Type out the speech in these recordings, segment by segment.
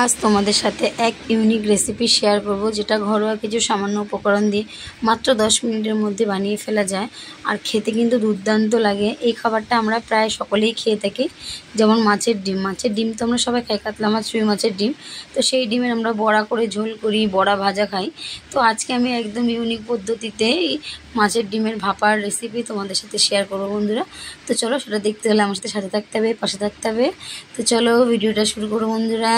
আজ তোমাদের সাথে এক ইউনিক রেসিপি শেয়ার করব, যেটা ঘরোয়া কিছু সামান্য উপকরণ দিয়ে মাত্র 10 মিনিটের মধ্যে বানিয়ে ফেলা যায়। আর খেতে কিন্তু দুর্দান্ত লাগে। এই খাবারটা আমরা প্রায় সকলেই খেয়ে থাকি। যেমন মাছের ডিম তো আমরা সবাই খাই, কাতলা মাছ, রুই মাছের ডিম। তো সেই ডিমের আমরা বড়া করে ঝোল করি, বড়া ভাজা খাই। তো আজকে আমি একদম ইউনিক পদ্ধতিতে মাছের ডিমের ভাপার রেসিপি তোমাদের সাথে শেয়ার করবো বন্ধুরা। তো চলো, সেটা দেখতে হলে আমার সাথে থাকতে হবে, পাশে থাকতে হবে। তো চলো ভিডিওটা শুরু করো বন্ধুরা।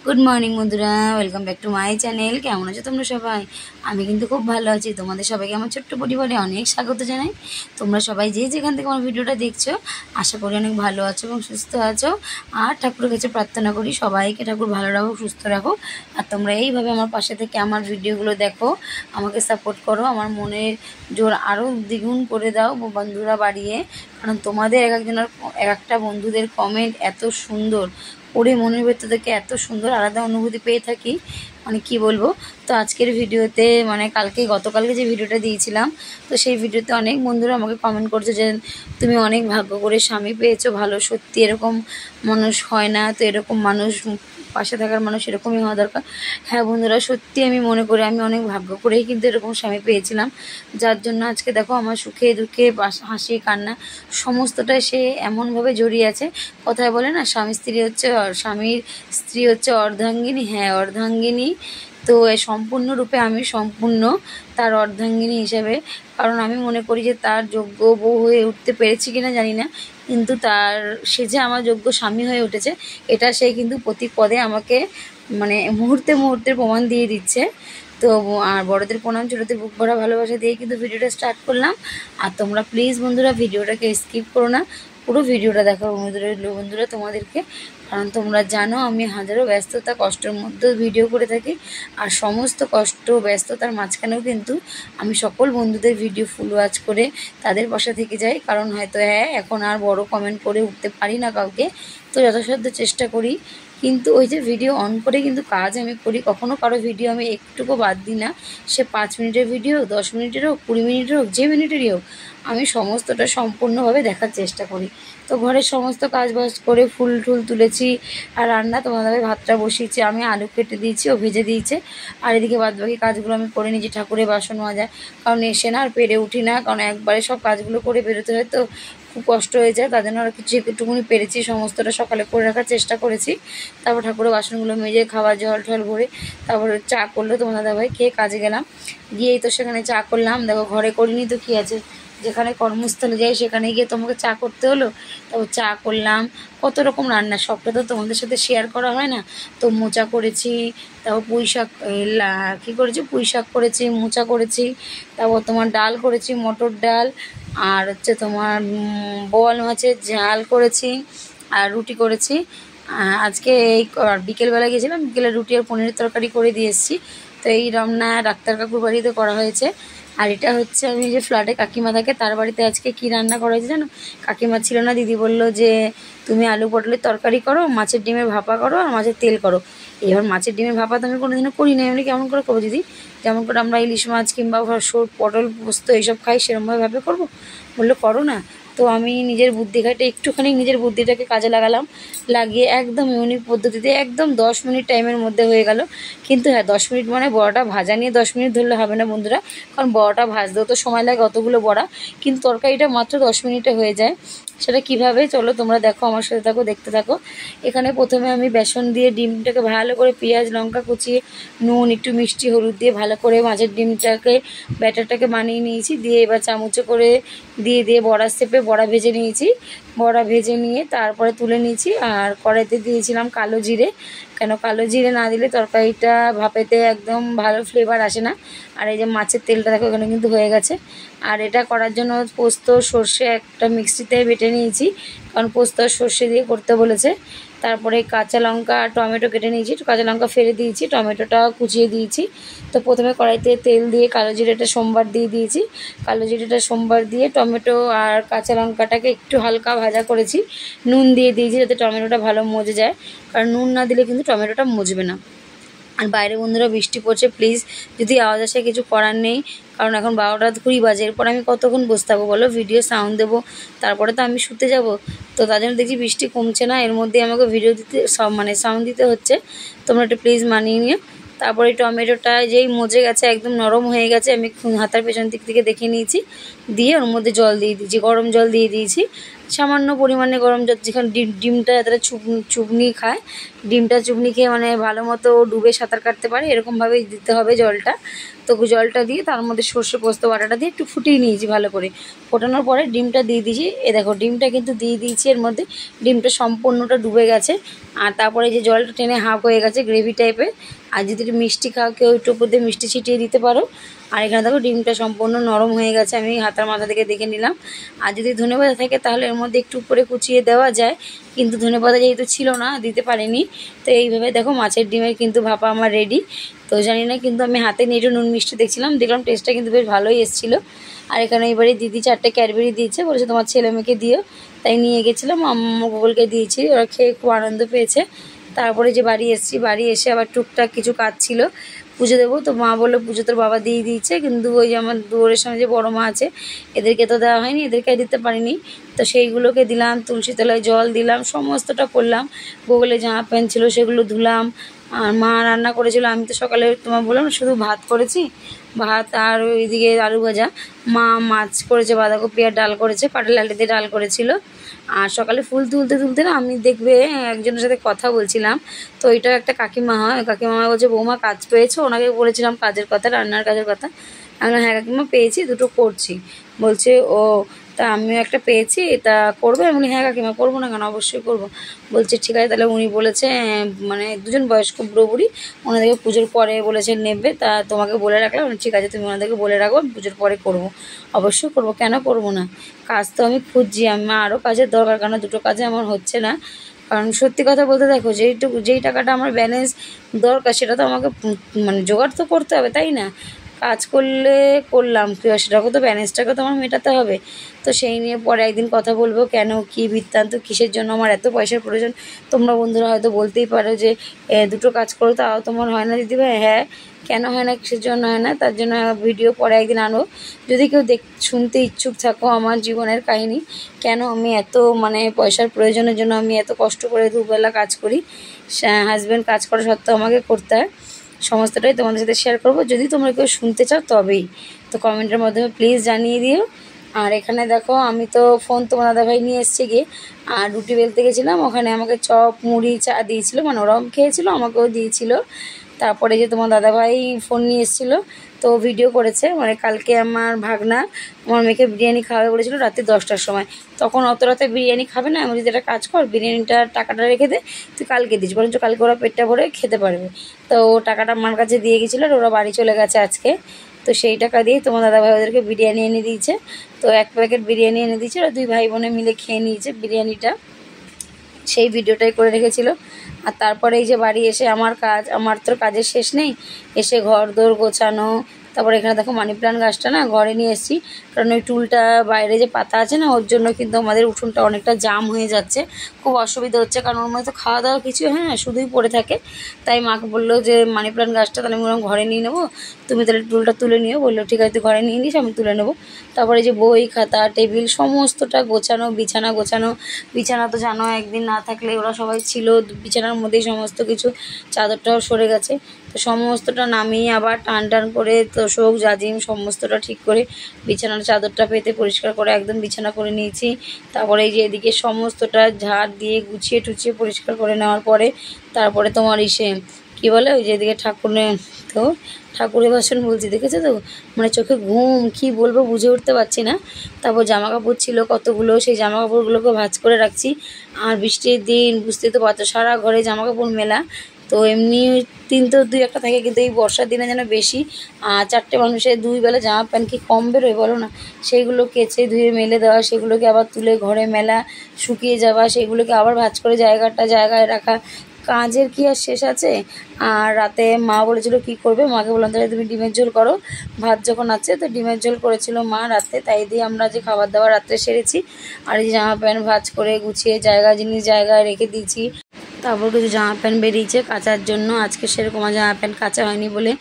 গুড মর্নিং বন্ধুরা, welcome back to my channel. কেমন আছো তোমরা সবাই? আমি কিন্তু খুব ভালো আছি। তোমাদের সবাইকে আমার ছোট্ট পরিবারে অনেক স্বাগত জানাই। তোমরা সবাই যে যেখান থেকে আমার ভিডিওটা দেখছো, আশা করি অনেক ভালো আছো এবং সুস্থ আছো। আর ঠাকুরের কাছে প্রার্থনা করি সবাইকে ঠাকুর ভালো রাখো, সুস্থ রাখো। আর তোমরা এইভাবে আমার পাশে থেকে আমার ভিডিওগুলো দেখো, আমাকে সাপোর্ট করো, আমার মনের জোর আরও দ্বিগুণ করে দাও বন্ধুরা বাড়িয়ে। কারণ তোমাদের এক একটা বন্ধুদের কমেন্ট এত সুন্দর পড়ে মনের ভেতর থেকে এত সুন্দর আলাদা অনুভূতি পেয়ে থাকি, মানে কি বলবো। তো আজকের ভিডিওতে গতকালকে যে ভিডিওটা দিয়েছিলাম, তো সেই ভিডিওতে অনেক বন্ধুরা আমাকে কমেন্ট করছে যে তুমি অনেক ভাগ্য করে স্বামী পেয়েছো, ভালো। সত্যি এরকম মানুষ হয় না। তো এরকম মানুষ, পাশে থাকার মানুষ এরকমই হওয়া দরকার। হ্যাঁ বন্ধুরা, সত্যি আমি মনে করি আমি অনেক ভাগ্য করেই কিন্তু এরকম স্বামী পেয়েছিলাম, যার জন্য আজকে দেখো আমার সুখে দুঃখে হাসি কান্না সমস্তটাই সে এমনভাবে জড়িয়ে আছে। কথায় বলে না, স্বামীর স্ত্রী হচ্ছে অর্ধাঙ্গিনী। হ্যাঁ, অর্ধাঙ্গিনী। তো সম্পূর্ণরূপে আমি সম্পূর্ণ তার অর্ধাঙ্গিনী হিসেবে। কারণ আমি মনে করি যে তার যোগ্য বউ হয়ে উঠতে পেরেছি কিনা জানি না, কিন্তু সে যে আমার যোগ্য স্বামী হয়ে উঠেছে, এটা সে কিন্তু প্রতি পদে আমাকে মানে মুহূর্তে মুহূর্তে প্রমাণ দিয়ে দিচ্ছে। তো আর বড়দের প্রণাম, ছোটোদের বুক ভরা ভালোবাসা দিয়ে কিন্তু ভিডিওটা স্টার্ট করলাম। আর তোমরা প্লিজ বন্ধুরা ভিডিওটাকে স্কিপ করো না, পুরো ভিডিওটা দেখার অনুরোধ রইল বন্ধুরা তোমাদেরকে। কারণ তোমরা জানো আমি হাজারো ব্যস্ততা কষ্টের মধ্যেও ভিডিও করে থাকি। আর সমস্ত কষ্ট ব্যস্ততার মাঝখানেও কিন্তু আমি সকল বন্ধুদের ভিডিও ফুল ওয়াচ করে তাদের পাশে থেকে যাই। কারণ হয়তো এখন আর বড় কমেন্ট করে উঠতে পারি না কাউকে, তো যথাসাধ্য চেষ্টা করি। কিন্তু ওই যে ভিডিও অন করে কিন্তু কাজ আমি করি, কখনও কারো ভিডিও আমি একটুকু বাদ দিই না। সে 5 মিনিটের ভিডিও, 10 মিনিটের হোক, 20 মিনিটের হোক, যে মিনিটেরই হোক, আমি সমস্তটা সম্পূর্ণভাবে দেখার চেষ্টা করি। তো ঘরের সমস্ত কাজবাজ করে ফুল টুল তুলেছি। আর রান্না তোমাদের ভাতটা বসিয়েছি, আমি আলু কেটে দিয়েছি, ও ভেজে দিয়েছে। আর এদিকে বাদবাকি কাজগুলো আমি করে নিয়েছি, ঠাকুরের বাসন মাজা। কারণ এসে না আর পেরে উঠি না, কারণ একবারে সব কাজগুলো করে বেরোতে হয়, তো খুব কষ্ট হয়ে যায়। তার জন্য আর কিছু একটুকুনি পেরেছি, সমস্তটা সকালে করে রাখার চেষ্টা করেছি। তারপর ঠাকুরের বাসনগুলো মেজে, খাবার জল টল ভরে, তারপর চা করলো তোমার দাদাভাই, খেয়ে কাজে গেলাম। গিয়েই তো সেখানে চা করলাম। দেখো, ঘরে করিনি তো কী আছে, যেখানে কর্মস্থলে যাই সেখানে গিয়ে তোমাকে চা করতে হলো। তারপর চা করলাম। কত রকম রান্না, সবটা তো তোমাদের সাথে শেয়ার করা হয় না। তো মোচা করেছি, তারপর পুঁই শাক পুঁই শাক করেছি, মোচা করেছি। তারপর তোমার ডাল করেছি, মটর ডাল। আর হচ্ছে তোমার বোয়াল মাছের ঝাল করেছি, আর রুটি করেছি। আজকে এই বিকেলবেলা গেছিলাম, বিকেলে রুটি আর পনিরের তরকারি করে দিয়ে এসেছি। তো এই রান্না ডাক্তার কাকুর বাড়িতে করা হয়েছে। আর এটা হচ্ছে আমি যে ফ্ল্যাটে কাকিমা থাকে তার বাড়িতে আজকে কি রান্না করা হয়েছে জানো? কাকিমা ছিল না, দিদি বলল যে তুমি আলু পটলের তরকারি করো, মাছের ডিমের ভাপা করো, আর মাছের তেল করো। এবার মাছের ডিমের ভাপা তো আমি কোনোদিনও করি না, এমনি কেমন করে করবো দিদি? যেমন করে আমরা ইলিশ মাছ কিংবা পটল পোস্ত এইসব খাই, সেরকমভাবে করবো। বললো করো না। তো আমি নিজের বুদ্ধি খাটে একটুখানি নিজের বুদ্ধিটাকে কাজে লাগালাম, লাগিয়ে একদম ইউনিক পদ্ধতিতে একদম 10 মিনিট টাইমের মধ্যে হয়ে গেল। কিন্তু হ্যাঁ, 10 মিনিট মানে বড়াটা ভাজা নিয়ে 10 মিনিট ধরলে হবে না বন্ধুরা, কারণ বড়াটা ভাজতেও তো সময় লাগে অতগুলো বড়া। কিন্তু তরকারিটা মাত্র 10 মিনিটে হয়ে যায়। সেটা কিভাবে, চলো তোমরা দেখো, আমার সাথে থাকো, দেখতে থাকো। এখানে প্রথমে আমি বেসন দিয়ে ডিমটাকে ভালো করে পেঁয়াজ লঙ্কা কুচিয়ে, নুন একটু মিষ্টি হলুদ দিয়ে ভালো করে মাছের ডিমটাকে ব্যাটারটাকে বানিয়ে নিয়েছি। দিয়ে এবার চামচে করে দিয়ে বড়া শেপে বড়া ভেজে নিয়েছি। বড়া ভেজে নিয়ে তারপরে তুলে নিয়েছি। আর কড়াইতে দিয়েছিলাম কালো জিরে, কেন কালো জিরে না দিলে তরকারিটা ভাপেতে একদম ভালো ফ্লেভার আসে না। আর এই যে মাছের তেলটা দেখো এখানে কিন্তু হয়ে গেছে। আর এটা করার জন্য পোস্ত সর্ষে একটা মিক্সিতে বেটে নিয়েছি, কারণ পোস্ত আর সর্ষে দিয়ে করতে বলেছে। তারপরে কাঁচা লঙ্কা টমেটো কেটে নিয়েছি, কাঁচা লঙ্কা ফেলে দিয়েছি, টমেটোটা কুচিয়ে দিয়েছি। তো প্রথমে কড়াইতে তেল দিয়ে কালো জিরেটা সোমবার দিয়ে দিয়েছি। কালো জিরেটা সোমবার দিয়ে টমেটো আর কাঁচা লঙ্কাটাকে একটু হালকা ভাজা করেছি। নুন দিয়ে দিয়েছি যাতে টমেটোটা ভালো মজে যায়, কারণ নুন না দিলে কিন্তু টমেটোটা মজবে না। আর বাইরে বন্ধুরা বৃষ্টি পড়ছে, প্লিজ যদি আওয়াজ আসে কিছু করার নেই, কারণ এখন 12টা 20 বাজে। এরপর আমি কতক্ষণ বসে থাকবো বলো, ভিডিও সাউন্ড দেবো, তারপরে তো আমি শুতে যাব। তো তার জন্য দেখছি বৃষ্টি কমছে না, এর মধ্যে আমাকে ভিডিও দিতে সাউন্ড দিতে হচ্ছে। তোমরা একটু প্লিজ মানিয়ে নিও। তারপরে টমেটোটা যেই মজে গেছে, একদম নরম হয়ে গেছে, আমি হাতার পেছন দিক থেকে দেখে নিয়েছি, দিয়ে ওর মধ্যে জল দিয়ে দিয়েছি, গরম জল দিয়ে দিয়েছি, সামান্য পরিমাণে গরম জল, যেখানে ডিমটা যাতে চুবনি খায়, ডিমটা চুবনি খেয়ে মানে ভালো মতো ডুবে সাঁতার কাটতে পারে, এরকমভাবেই দিতে হবে জলটা। তো জলটা দিয়ে তার মধ্যে সর্ষে পোস্ত বাটাটা দিয়ে একটু ফুটিয়ে নিয়েছি ভালো করে। ফোটানোর পরে ডিমটা দিয়ে দিয়েছি, দেখো ডিমটা কিন্তু দিয়ে দিয়েছি এর মধ্যে, ডিমটা সম্পূর্ণটা ডুবে গেছে। আর তারপরে যে জলটা টেনে হাফ হয়ে গেছে গ্রেভি টাইপের। আর যদি একটু মিষ্টি খাও কেউ, একটু উপর দিয়ে মিষ্টি ছিটিয়ে দিতে পারো। আর এখানে দেখো ডিমটা সম্পূর্ণ নরম হয়ে গেছে, আমি হাতার মাথা থেকে দেখে নিলাম। আর যদি ধনেপাতা থাকে তাহলে এর মধ্যে একটু উপরে কুচিয়ে দেওয়া যায়, কিন্তু ধনেপাতা যেহেতু ছিল না দিতে পারিনি। তো এইভাবে দেখো মাছের ডিমের কিন্তু ভাপা আমার রেডি। তো জানি না, কিন্তু আমি হাতে নিয়ে একটু নুন মিষ্টি দেখছিলাম, দেখলাম টেস্টটা কিন্তু বেশ ভালোই এসেছিলো। আর এখানে এবারে দিদি 4টে ক্যাডবেরি দিয়েছে, বলেছে তোমার ছেলে মেয়েকে দিও, তাই নিয়ে গেছিলাম, আম্মু গুগলকে দিয়েছি, ওরা খেয়ে খুব আনন্দ পেয়েছে। তারপরে যে বাড়ি এসেছি, বাড়ি এসে আবার টুকটাক কিছু কাজ ছিল, পুজো দেবো। তো মা বললো পুজো তোর বাবা দিয়ে দিয়েছে, কিন্তু ওই যে আমার দুয়ারের সামনে যে বড়ো মা আছে, এদেরকে তো দেওয়া হয়নি, এদেরকে দিতে পারিনি। তো সেইগুলোকে দিলাম, তুলসী তলায় জল দিলাম, সমস্তটা করলাম। গুগলে জামা প্যান্ট ছিল সেগুলো ধুলাম। আর মা রান্না করেছিল, আমি তো সকালে তোমার বললাম শুধু ভাত করেছি, ভাত আর ওইদিকে আলু ভাজা। মা মাছ করেছে, বাঁধাকপি আর ডাল করেছে, পাটালি আলু দিয়ে ডাল করেছিল। আর সকালে ফুল তুলতে তুলতে না আমি দেখবে একজনের সাথে কথা বলছিলাম, তো এটা একটা কাকিমা হয়, কাকিমা বলছে বৌমা কাজ পেয়েছো, ওনাকে বলেছিলাম কাজের কথা, রান্নার কাজের কথা। আমি বললাম হ্যাঁ কাকিমা পেয়েছি, দুটো করছি। বলছে ও তা আমিও একটা পেয়েছি, তা করবে? আমি বলি হ্যাঁ কাকিমা করবো না কেন, অবশ্যই করবো। বলছে ঠিক আছে, তাহলে উনি বলেছে মানে দুজন বয়স্ক বুড়ো বুড়ি, ওনাদেরকে পুজোর পরে বলেছে নেবে, তা তোমাকে বলে রাখলাম। ঠিক আছে তুমি ওনাদেরকে বলে রাখবো, আমি পুজোর পরে করবো, অবশ্যই করবো, কেন করবো না। কাজ তো আমি খুঁজছি, আমার আরও কাজের দরকার, কারণ দুটো কাজে আমার হচ্ছে না। কারণ সত্যি কথা বলতে দেখো, যেই টাকাটা আমার ব্যালেন্স দরকার সেটা তো আমাকে মানে জোগাড় তো করতে হবে, তাই না? কাজ করলে করলাম, সেটাকে তো ব্যালেন্সটাকে তো আমার মেটাতে হবে। তো সেই নিয়ে পরে একদিন কথা বলবো, কেন কী বৃত্তান্ত, কিসের জন্য আমার এত পয়সার প্রয়োজন। তোমরা বন্ধুরা হয়তো বলতেই পারো যে দুটো কাজ করো তাও তোমার হয় না দিদিভাই। হ্যাঁ, কেন হয় না, কিসের জন্য হয় না, তার জন্য ভিডিও পরে একদিন আনবো। যদি কেউ শুনতে ইচ্ছুক থাকো আমার জীবনের কাহিনী, কেন আমি এত মানে পয়সার প্রয়োজনের জন্য আমি এত কষ্ট করে দুবেলা কাজ করি, হাজব্যান্ড কাজ করা সত্ত্বেও আমাকে করতে হয়, সমস্তটাই তোমাদের সাথে শেয়ার করবো। যদি তোমরা কেউ শুনতে চাও তবেই, তো কমেন্টের মাধ্যমে প্লিজ জানিয়ে দিও। আর এখানে দেখো আমি তো ফোন তোমার দাদাভাই নিয়ে এসছে গিয়ে, আর রুটি বেলতে গেছিলাম, ওখানে আমাকে চপ মুড়ি চা দিয়েছিলো, মানে ওরাও খেয়েছিলো আমাকেও দিয়েছিল। তারপরে যে তোমার দাদাভাই ফোন নিয়ে এসেছিলো, তো ভিডিও করেছে, মানে কালকে আমার ভাগনা আমার মেয়েকে বিরিয়ানি খাওয়াবে বলেছিল রাত্রি 10টার সময়। তখন অত রাতে বিরিয়ানি খাবে না, আমি যদি একটা কাজ কর, বিরিয়ানিটার টাকাটা রেখে দে, তুই কালকে দিস, বরঞ্চ কালকে ওরা পেটটা ভরে খেতে পারবে। তো টাকাটা আমার কাছে দিয়ে গেছিলো, আর ওরা বাড়ি চলে গেছে আজকে। তো সেই টাকা দিয়ে তোমার দাদাভাই ওদেরকে বিরিয়ানি এনে দিয়েছে। তো 1 প্যাকেট বিরিয়ানি এনে দিয়েছে, ওরা 2 ভাই বোনে মিলে খেয়ে নিয়েছে বিরিয়ানিটা, সেই ভিডিওটাই করে রেখেছিল। আর তারপরে এই যে বাড়ি এসে আমার তো কাজের শেষ নেই, এসে ঘর দোর গোছানো। তারপরে এখানে দেখো মানি প্ল্যান্ট গাছটা না ঘরে নিয়ে এসেছি, কারণ ওই টুলটা বাইরে যে পাতা আছে না, ওর জন্য কিন্তু আমাদের উঠোনটা অনেকটা জাম হয়ে যাচ্ছে, খুব অসুবিধা হচ্ছে, কারণ ওর মধ্যে তো খাওয়া দাওয়া কিছু হয় না, শুধুই পড়ে থাকে। তাই মাকে বললো যে মানি প্ল্যান্ট গাছটা তাহলে আমি ঘরে নিয়ে নেবো, তুমি তাহলে টুলটা তুলে নিও। বললো ঠিক আছে তুই ঘরে নিয়ে নিস, আমি তুলে নেবো। তারপরে যে বই খাতা টেবিল সমস্তটা গোছানো, বিছানা গোছানো। বিছানা তো জানো একদিন না থাকলে, ওরা সবাই ছিল বিছানার মধ্যেই সমস্ত কিছু, চাদরটাও সরে গেছে, তো সমস্তটা নামিয়ে আবার টান টান করে তোষক জাজিম সমস্তটা ঠিক করে বিছানার চাদরটা পেতে পরিষ্কার করে একদম বিছানা করে নিয়েছি। তারপরে এই যে এদিকে সমস্তটা ঝাড় দিয়ে গুছিয়ে টুছিয়ে পরিষ্কার করে নেওয়ার পরে তারপরে তোমার কী বলে, ওই যে এদিকে ঠাকুরের বাসন বলছি, দেখেছো তো, মানে চোখে ঘুম, কি বলবো বুঝে উঠতে পারছি না। তারপর জামা কাপড় ছিল কতগুলো, সেই জামা কাপড়গুলোকে ভাঁজ করে রাখছি। আর বৃষ্টির দিন বুঝতেই তো পারছো, সারা ঘরে জামা কাপড় মেলা। তো এমনি দিন তো 2-1টা থাকে, কিন্তু এই বর্ষার দিনে যেন বেশি। 4টে মানুষের 2 বেলা জামা প্যান্ট কি কম বেরোয় বলো না। সেইগুলো কেচে ধুয়ে মেলে দেওয়া, সেগুলোকে আবার তুলে ঘরে মেলা, শুকিয়ে যাওয়া, সেগুলোকে আবার ভাঁজ করে জায়গায় রাখা, কাজের কি আর শেষ আছে। আর রাতে মা বলেছিল কি করবে, মাকে বললাম তাহলে তুমি ডিমের ঝোল করো, ভাত যখন আছে। তো ডিমের ঝোল করেছিল মা রাতে, তাই দিয়ে আমরা যে খাবার দাবার রাত্রে সেরেছি। আর এই জামা প্যান্ট ভাঁজ করে গুছিয়ে জায়গায় রেখে দিয়েছি। তারপর কিছু জামা প্যান্ট বেরিয়েছে কাচার জন্য। আজকে সেরকম জামা প্যান্ট কাচা হয়নি বলে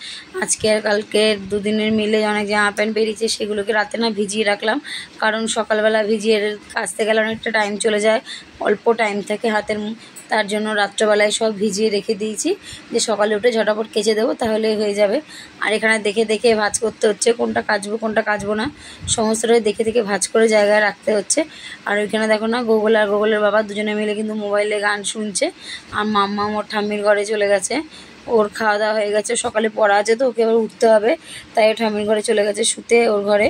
আজকে আর কালকে দুদিনের মিলে অনেক জামা প্যান্ট বেরিয়েছে, সেগুলোকে রাতে না ভিজিয়ে রাখলাম। কারণ সকালবেলা ভিজিয়ে কাচতে গেলে অনেকটা টাইম চলে যায়, অল্প টাইম থাকে হাতের, তার জন্য রাত্রবেলায় সব ভিজিয়ে রেখে দিয়েছি যে সকালে উঠে ঝটাপট কেচে দেবো, তাহলে হয়ে যাবে। আর এখানে দেখে দেখে ভাঁজ করতে হচ্ছে, কোনটা কাচবো কোনটা কাচবো না সমস্তটাই দেখে দেখে ভাঁজ করে জায়গায় রাখতে হচ্ছে। আর ওইখানে দেখো না গুগল আর গুগলের বাবা দুজনে মিলে কিন্তু মোবাইলে গান শুনছে। আর মাম্মা ওর ঠাম্মির ঘরে চলে গেছে, ওর খাওয়া দাওয়া হয়ে গেছে, সকালে পড়া আছে তো ওকে আবার উঠতে হবে, তাই ও ঠাম্মির ঘরে চলে গেছে শুতে। ওর ঘরে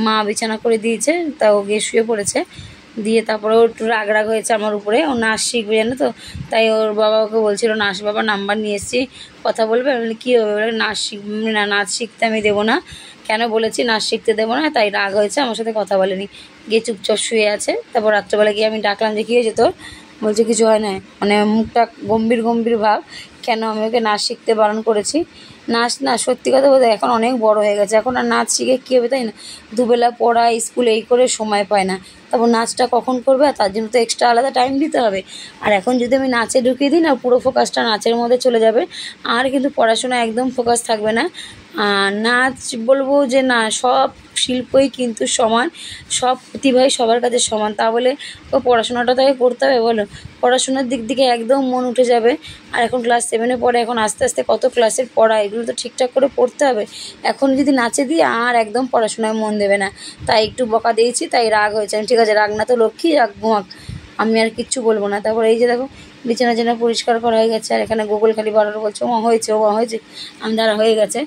মা বিছানা করে দিয়েছে, তা ও গিয়ে শুয়ে পড়েছে। দিয়ে তারপরে ও একটু রাগ রাগ হয়েছে আমার উপরে, ও নাচ শিখবে জানো তো, তাই ওর বাবা ওকে বলছিল নাচ বাবা নাম্বার নিয়ে এসেছি কথা বলবে। আমি বলি কী হবে, বলে নাচ শিখবি না, নাচ শিখতে আমি দেবো না। কেন বলেছি নাচ শিখতে দেবো না, তাই রাগ হয়েছে, আমার সাথে কথা বলেনি, গিয়ে চুপচাপ শুয়ে আছে। তারপর রাত্রেবেলা গিয়ে আমি ডাকলাম যে কী হয়েছে তোর, বলছে কিছু হয় না, মানে মুখটা গম্ভীর গম্ভীর ভাব। কেন আমি ওকে নাচ শিখতে বারণ করেছি? নাচ না, সত্যি কথা বলতে এখন অনেক বড় হয়ে গেছে, এখন আর নাচ শিখে কী হবে, তাই না? দুবেলা পড়া স্কুল এই করে সময় পায় না, তারপর নাচটা কখন করবে, আর তার জন্য তো এক্সট্রা আলাদা টাইম দিতে হবে। আর এখন যদি আমি নাচে ঢুকিয়ে দিই না, পুরো ফোকাসটা নাচের মধ্যে চলে যাবে, আর কিন্তু পড়াশোনা একদম ফোকাস থাকবে না। নাচ বলবো যে না, সব শিল্পই কিন্তু সমান, সব প্রতিভাই সবার কাছে সমান, তা বলে ও পড়াশোনাটা তাকে করতে হবে বলো? পড়াশোনার দিক দিকে একদম মন উঠে যাবে। আর এখন ক্লাস 7-এ পড়ে, এখন আস্তে আস্তে কত ক্লাসের পড়া, এগুলো তো ঠিকঠাক করে পড়তে হবে। এখন যদি নাচে দিই আর একদম পড়াশোনায় মন দেবে না, তাই একটু বকা দিয়েছি, তাই রাগ হয়েছে। আমি ঠিক আছে, রাগ না তো লক্ষ্মী, রাগ ঘুমাক, আমি আর কিচ্ছু বলবো না। তারপর এই যে দেখো বিছানা টিছানা পরিষ্কার করা হয়ে গেছে, আর এখানে গুগল খালি বারবার বলছে ও হয়েছে ও হয়েছে, আমি দ্বারা হয়ে গেছে।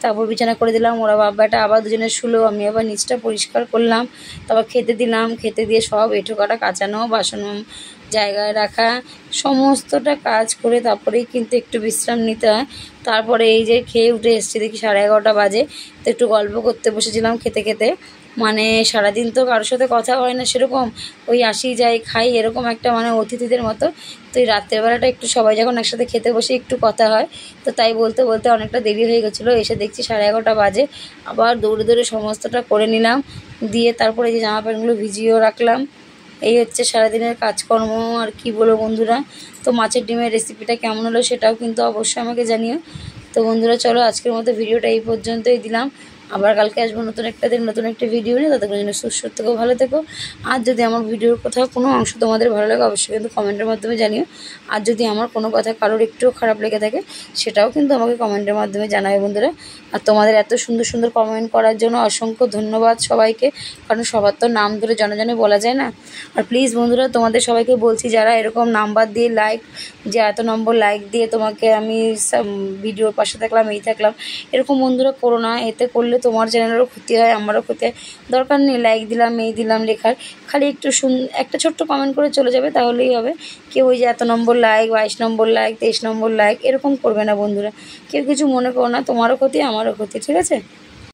তারপর বিছানা করে দিলাম, ওরা বাব্বাটা আবার দুজনে শুলো, আমি আবার নিচটা পরিষ্কার করলাম। তারপর খেতে দিলাম, খেতে দিয়ে সব এঁঠো কাটা কাচানো, বাসন জায়গায় রাখা, সমস্তটা কাজ করে তারপরেই কিন্তু একটু বিশ্রাম নিতে হয়। তারপরে এই যে খেয়ে উঠে এসেছি, দেখি 11:30 বাজে, তো একটু গল্প করতে বসেছিলাম খেতে খেতে। মানে সারাদিন তো কারোর সাথে কথা হয় না সেরকম, ওই আসি যাই খাই এরকম একটা মানে অতিথিদের মতো। তো এই রাত্রের বেলাটা একটু সবাই যখন একসাথে খেতে বসে একটু কথা হয়, তো তাই বলতে বলতে অনেকটা দেরি হয়ে গেছিলো। এসে দেখছি 11:30 বাজে, আবার দৌড়ে দৌড়ে সমস্তটা করে নিলাম, দিয়ে তারপরে যে জামা প্যান্টগুলো ভিজিয়েও রাখলাম। এই হচ্ছে সারাদিনের কাজকর্ম। আর কি বলবো বন্ধুরা, তো মাছের ডিমের রেসিপিটা কেমন হলো সেটাও কিন্তু অবশ্যই আমাকে জানিও। তো বন্ধুরা চলো আজকের মতো ভিডিওটা এই পর্যন্তই দিলাম, আবার কালকে আসবো নতুন একটা দিন নতুন একটা ভিডিও নিয়ে। ততক্ষণ জন্য সুস্থ থেকো, ভালো থেকো। আর যদি আমার ভিডিওর কোথাও কোনো অংশ তোমাদের ভালো লাগে অবশ্যই কিন্তু কমেন্টের মাধ্যমে জানিও। আর যদি আমার কোনো কথা কারোর একটুও খারাপ লেগে থাকে সেটাও কিন্তু আমাকে কমেন্টের মাধ্যমে জানাবে বন্ধুরা। আর তোমাদের এত সুন্দর সুন্দর কমেন্ট করার জন্য অসংখ্য ধন্যবাদ সবাইকে, কারণ সবার তো নাম ধরে জনে বলা যায় না। আর প্লিজ বন্ধুরা তোমাদের সবাইকে বলছি, যারা এরকম নাম্বার দিয়ে লাইক, যে এত নম্বর লাইক দিয়ে তোমাকে আমি ভিডিওর পাশে থাকলাম এই থাকলাম, এরকম বন্ধুরা করো না। এতে করলে তোমার চ্যানেলেরও ক্ষতি হয়, আমারও ক্ষতি হয়। দরকার নেই লাইক দিলাম এই দিলাম লেখার, খালি একটু একটা ছোট্ট কমেন্ট করে চলে যাবে, তাহলেই হবে। কেউ ওই যে এত নম্বর লাইক, 22 নম্বর লাইক, 23 নম্বর লাইক এরকম করবে না বন্ধুরা। কেউ কিছু মনে করো না, তোমারও ক্ষতি আমারও ক্ষতি, ঠিক আছে?